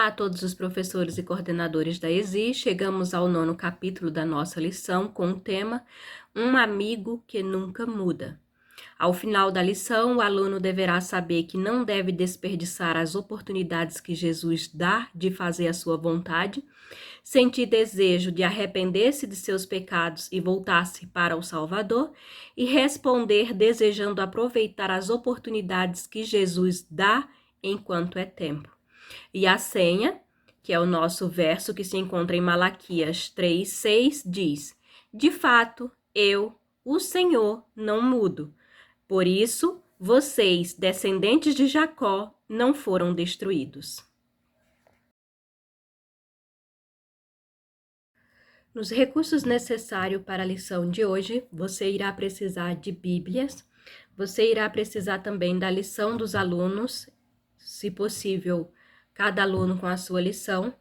Olá a todos os professores e coordenadores da ESI. Chegamos ao 9º capítulo da nossa lição com o tema Um amigo que nunca muda. Ao final da lição, o aluno deverá saber que não deve desperdiçar as oportunidades que Jesus dá de fazer a sua vontade, sentir desejo de arrepender-se de seus pecados e voltar-se para o Salvador e responder desejando aproveitar as oportunidades que Jesus dá enquanto é tempo. E a senha, que é o nosso verso que se encontra em Malaquias 3:6, diz: De fato, eu, o Senhor, não mudo. Por isso, vocês, descendentes de Jacó, não foram destruídos. Nos recursos necessários para a lição de hoje, você irá precisar de Bíblias, você irá precisar também da lição dos alunos, se possível, cada aluno com a sua lição.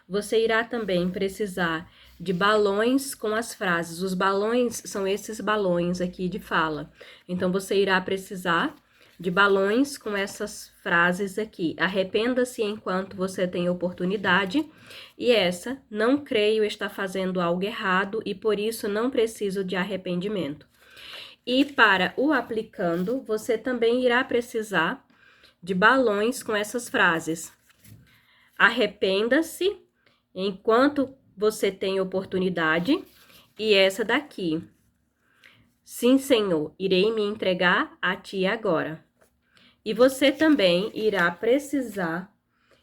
Você irá também precisar de balões com as frases. Os balões são esses balões aqui de fala. Então, você irá precisar de balões com essas frases aqui. Arrependa-se enquanto você tem oportunidade. E essa, não creio estar fazendo algo errado e por isso não preciso de arrependimento. E para o aplicando, você também irá precisar de balões com essas frases. Arrependa-se enquanto você tem oportunidade. E essa daqui. Sim, Senhor, irei me entregar a Ti agora. E você também irá precisar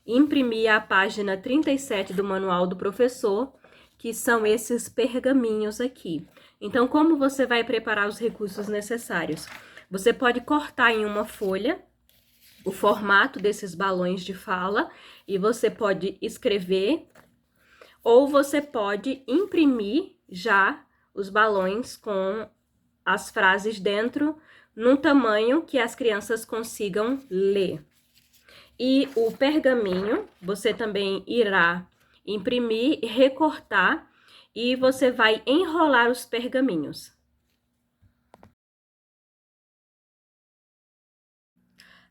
imprimir a página 37 do Manual do Professor, que são esses pergaminhos aqui. Então, como você vai preparar os recursos necessários? Você pode cortar em uma folha o formato desses balões de fala e você pode escrever, ou você pode imprimir já os balões com as frases dentro, num tamanho que as crianças consigam ler. E o pergaminho, você também irá imprimir, recortar e você vai enrolar os pergaminhos.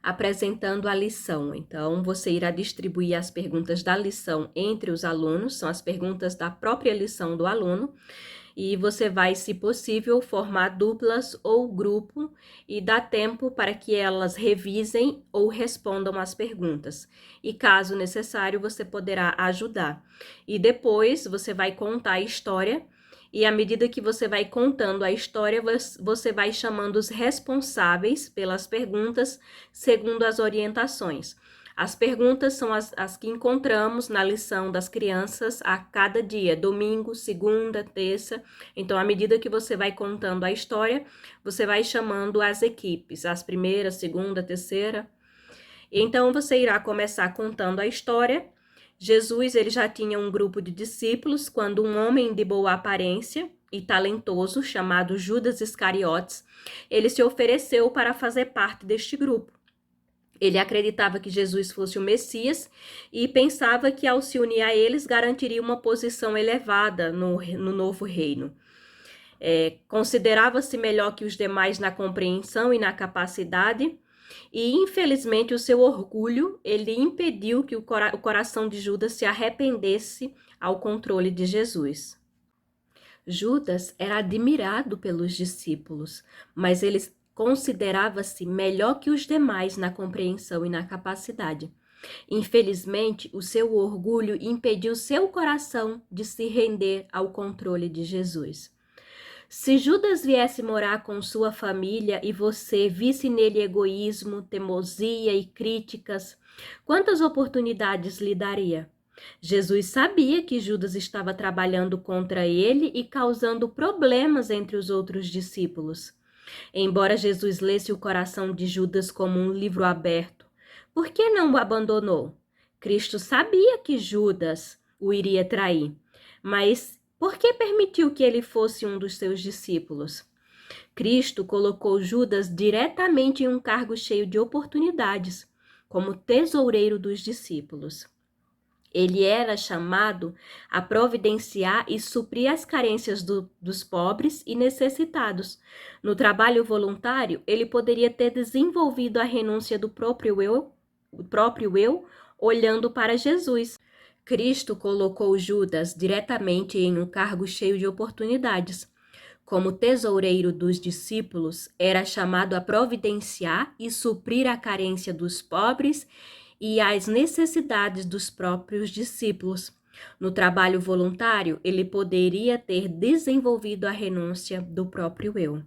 Apresentando a lição. Então, você irá distribuir as perguntas da lição entre os alunos, são as perguntas da própria lição do aluno. E você vai, se possível, formar duplas ou grupo e dar tempo para que elas revisem ou respondam as perguntas. E caso necessário, você poderá ajudar. E depois você vai contar a história e à medida que você vai contando a história, você vai chamando os responsáveis pelas perguntas segundo as orientações. As perguntas são as que encontramos na lição das crianças a cada dia, domingo, segunda, terça. Então, à medida que você vai contando a história, você vai chamando as equipes, as primeira, segunda, terceira. Então, você irá começar contando a história. Jesus, ele já tinha um grupo de discípulos quando um homem de boa aparência e talentoso, chamado Judas Iscariotes, ele se ofereceu para fazer parte deste grupo. Ele acreditava que Jesus fosse o Messias e pensava que, ao se unir a eles, garantiria uma posição elevada no novo reino. Considerava-se melhor que os demais na compreensão e na capacidade, e, infelizmente, o seu orgulho ele impediu que o coração de Judas se arrependesse ao controle de Jesus. Judas era admirado pelos discípulos, mas eles considerava-se melhor que os demais na compreensão e na capacidade. Infelizmente, o seu orgulho impediu seu coração de se render ao controle de Jesus. Se Judas viesse morar com sua família e você visse nele egoísmo, teimosia e críticas, quantas oportunidades lhe daria? Jesus sabia que Judas estava trabalhando contra ele e causando problemas entre os outros discípulos. Embora Jesus lesse o coração de Judas como um livro aberto, por que não o abandonou? Cristo sabia que Judas o iria trair, mas por que permitiu que ele fosse um dos seus discípulos? Cristo colocou Judas diretamente em um cargo cheio de oportunidades, como tesoureiro dos discípulos. Ele era chamado a providenciar e suprir as carências dos pobres e necessitados. No trabalho voluntário, ele poderia ter desenvolvido a renúncia do próprio eu, olhando para Jesus. Cristo colocou Judas diretamente em um cargo cheio de oportunidades. Como tesoureiro dos discípulos, era chamado a providenciar e suprir a carência dos pobres e as necessidades dos próprios discípulos. No trabalho voluntário, ele poderia ter desenvolvido a renúncia do próprio eu.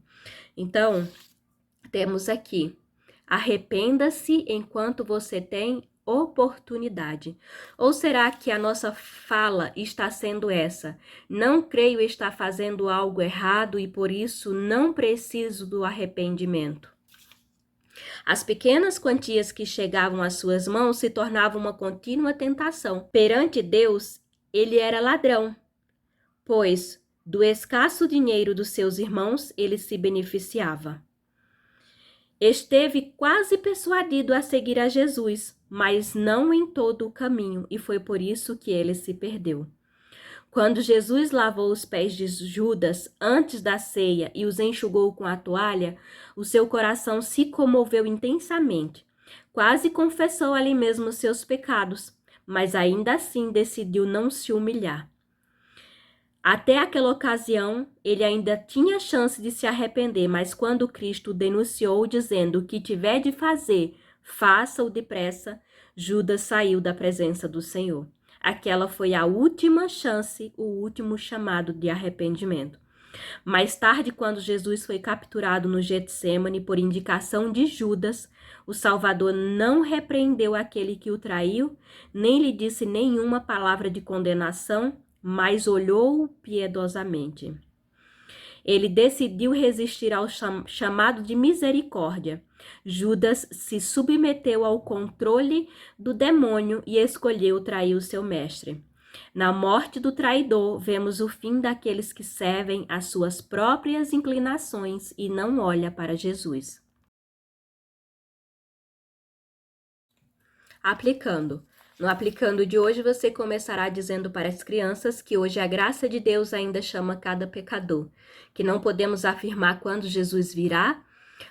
Então, temos aqui: arrependa-se enquanto você tem oportunidade. Ou será que a nossa fala está sendo essa? Não creio estar fazendo algo errado e por isso não preciso do arrependimento. As pequenas quantias que chegavam às suas mãos se tornavam uma contínua tentação. Perante Deus, ele era ladrão, pois do escasso dinheiro dos seus irmãos ele se beneficiava. Esteve quase persuadido a seguir a Jesus, mas não em todo o caminho, e foi por isso que ele se perdeu. Quando Jesus lavou os pés de Judas antes da ceia e os enxugou com a toalha, o seu coração se comoveu intensamente. Quase confessou ali mesmo os seus pecados, mas ainda assim decidiu não se humilhar. Até aquela ocasião, ele ainda tinha chance de se arrepender, mas quando Cristo o denunciou, dizendo: o que tiver de fazer, faça-o depressa, Judas saiu da presença do Senhor. Aquela foi a última chance, o último chamado de arrependimento. Mais tarde, quando Jesus foi capturado no Getsêmani por indicação de Judas, o Salvador não repreendeu aquele que o traiu, nem lhe disse nenhuma palavra de condenação, mas olhou-o piedosamente. Ele decidiu resistir ao chamado de misericórdia. Judas se submeteu ao controle do demônio e escolheu trair o seu mestre. Na morte do traidor, vemos o fim daqueles que servem às suas próprias inclinações e não olham para Jesus. Aplicando. No aplicando de hoje, você começará dizendo para as crianças que hoje a graça de Deus ainda chama cada pecador, que não podemos afirmar quando Jesus virá,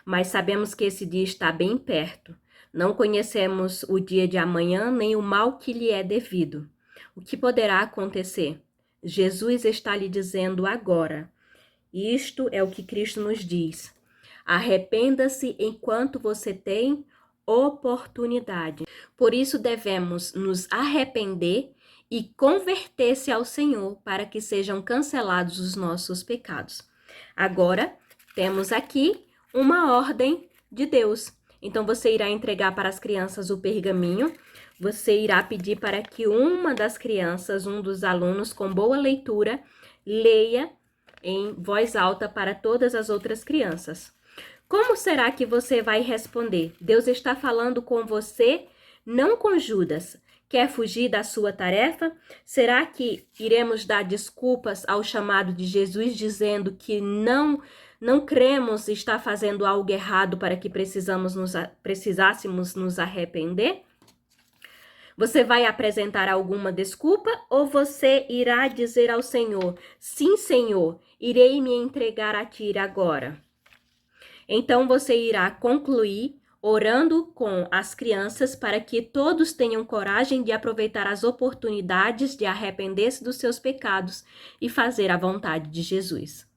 mas sabemos que esse dia está bem perto. Não conhecemos o dia de amanhã nem o mal que lhe é devido. O que poderá acontecer? Jesus está lhe dizendo agora. Isto é o que Cristo nos diz. Arrependa-se enquanto você tem oportunidade. Por isso devemos nos arrepender e converter-se ao Senhor para que sejam cancelados os nossos pecados. Agora, temos aqui uma ordem de Deus. Então, você irá entregar para as crianças o pergaminho. Você irá pedir para que uma das crianças, um dos alunos com boa leitura, leia em voz alta para todas as outras crianças. Como será que você vai responder? Deus está falando com você, não com Judas. Quer fugir da sua tarefa? Será que iremos dar desculpas ao chamado de Jesus, dizendo que não cremos estar fazendo algo errado para que precisássemos nos arrepender? Você vai apresentar alguma desculpa ou você irá dizer ao Senhor: sim, Senhor, irei me entregar a ti agora? Então você irá concluir orando com as crianças para que todos tenham coragem de aproveitar as oportunidades de arrepender-se dos seus pecados e fazer a vontade de Jesus.